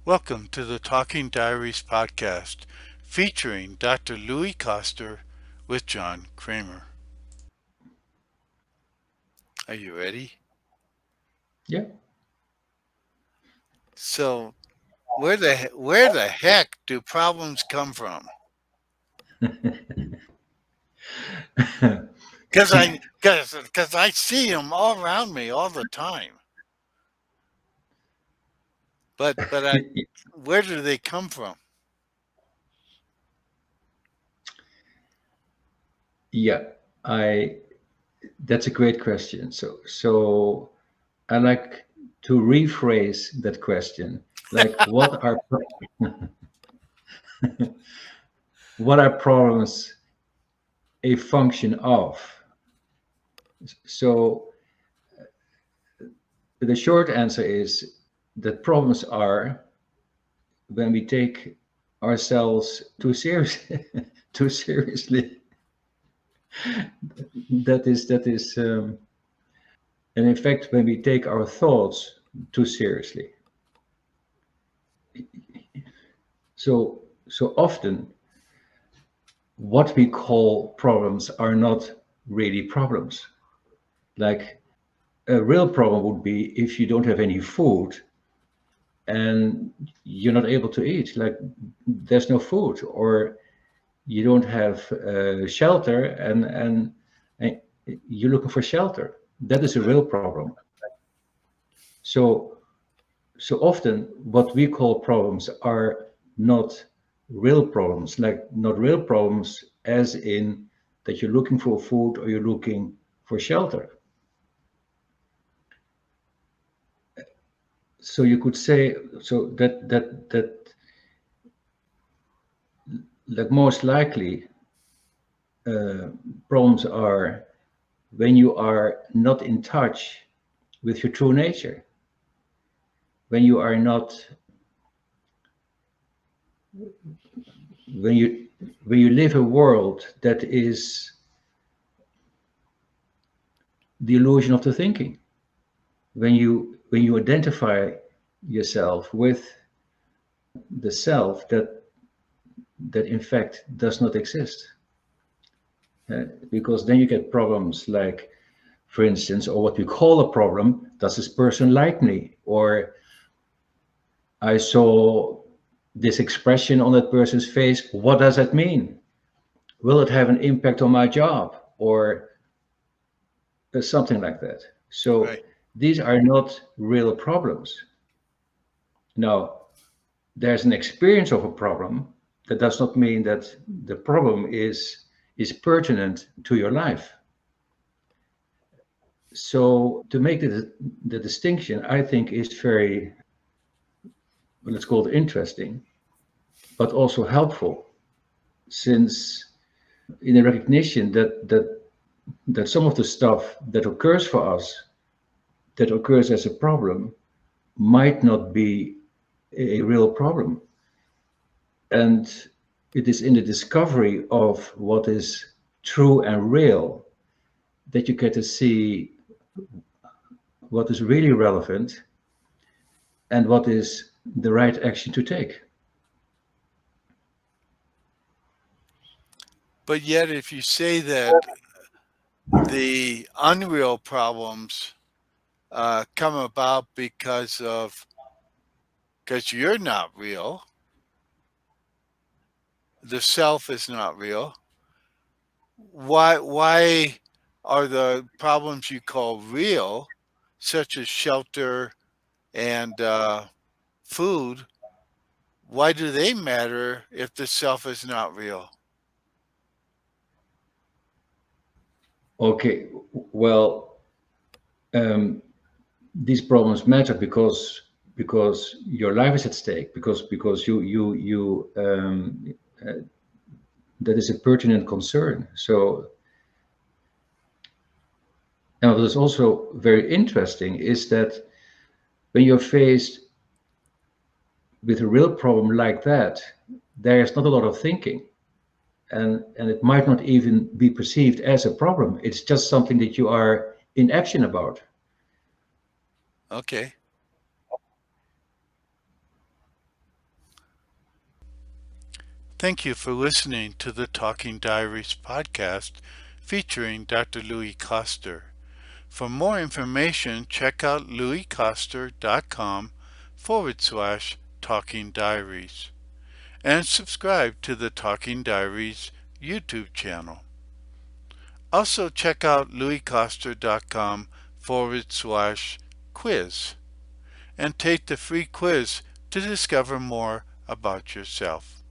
Welcome to the Talking Diaries podcast featuring Dr. Louis Coster with John Kramer. Are you ready? Yeah. So, where the heck do problems come from? Because I see them all around me all the time. But where do they come from? Yeah, I that's a great question. So I like to rephrase that question. Like what are problems a function of? So the short answer is that problems are when we take ourselves too serious too seriously. That is and in fact when we take our thoughts too seriously. So often what we call problems are not really problems. Like a real problem would be if you don't have any food and you're not able to eat. Like there's no food, or you don't have shelter, and you're looking for shelter. That is a Right. real problem. So so often what we call problems are not real problems, like not real problems as in that you're looking for food or you're looking for shelter. So you could say so that like most likely uh, problems are when you are not in touch with your true nature, when you are not when you when you live a world that is the illusion of the thinking, when you identify yourself with the self that in fact does not exist. Because then you get problems like, for instance, or what we call a problem, does this person like me? Or I saw this expression on that person's face, what does that mean? Will it have an impact on my job? Or something like that. So Right. these are not real problems. Now, there's an experience of a problem. That does not mean that the problem is pertinent to your life. So to make the distinction, I think is very, well, let's call it interesting, but also helpful, since in the recognition that some of the stuff that occurs for us, that occurs as a problem, might not be a real problem. And it is in the discovery of what is true and real that you get to see what is really relevant and what is the right action to take. But yet, if you say that the unreal problems come about because you're not real, the self is not real. Why are the problems you call real, such as shelter and food, why do they matter if the self is not real? Okay, well, um, these problems matter because your life is at stake, because that is a pertinent concern. So, and what is also very interesting is that when you're faced with a real problem like that, there is not a lot of thinking, and it might not even be perceived as a problem. It's just something that you are in action about. Okay. Thank you for listening to the Talking Diaries podcast featuring Dr. Louis Koster. For more information, check out louiskoster.com/Talking Diaries and subscribe to the Talking Diaries YouTube channel. Also check out louiskoster.com/quiz and take the free quiz to discover more about yourself.